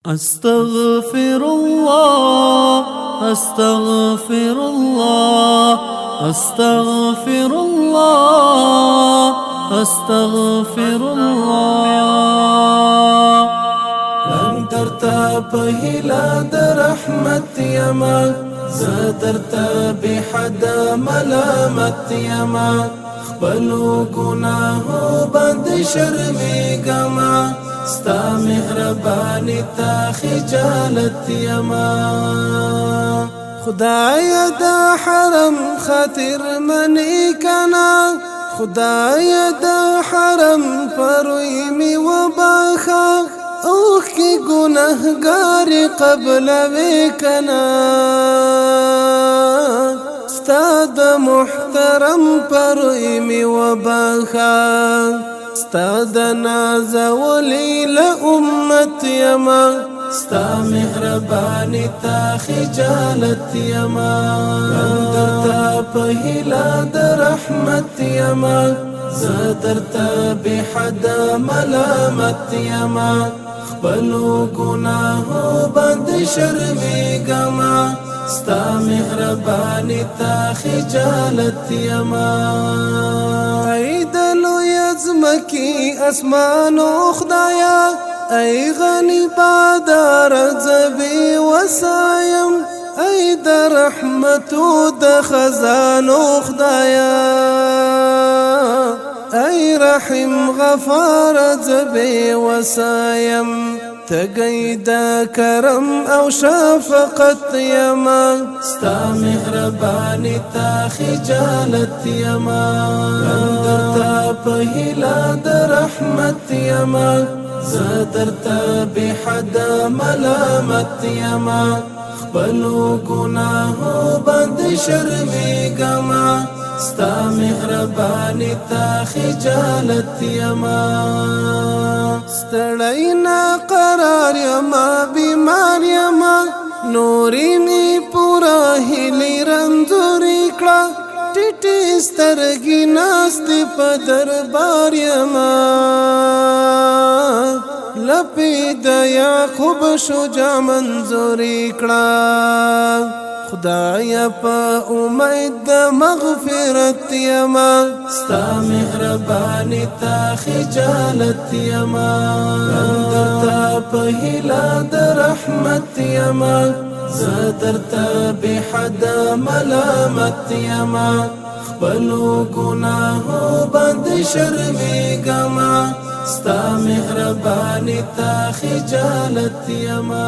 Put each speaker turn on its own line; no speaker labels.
أستغفر الله أستغفر الله أستغفر الله أستغفر الله
لن درتا پهلا در رحمت یما زدرتا بحد ملامت یما خپلو گناهو بند شرمیگما ستا مهربانی تا خجالت یما خدایا دا حرم خاطر منی کنا خدایا دا حرم پروی می و باخا اوخ کی گناهگار قبل وکنا استاد محترم پروی می و باخا استاد ناز ولی لأمت یما ستا مهربانی تا خجالت یما درتا پهلا در رحمت یما زدرتا بحد ملامت یما خپلو گناهو بند شرمیگما ستا مهربانی تا خجالت یما ایدلو یزمکی اسمانو خدایا ای غنی بادار زبی وسایم ای در رحمتو د خزانو خدایا ای رحم غفار زبی وسایم تقیدا کرم او شفقت یما ستا مهربانی تا خجالت یما درتا پهلا در رحمت یما زدرتا بحد ملامت یما خپلو گناهو بند شرمیگما ستا مهربانی تا خجالت یما ستړی نا قرار یما بیمار یما نوری می پورا هلی رنځوري کړه ټټي سترګې ناستې په دربار یما لپی د یعقوب شجاع منظوري کړه خدایا په امید د مغفرت یما ستا مهربانی تا خجالت یما درتا پهلا د رحمت یما زدرتا بحد ملامت یما خپلو گناهو بند شرمیگما ستا مهربانی تا خجالت یما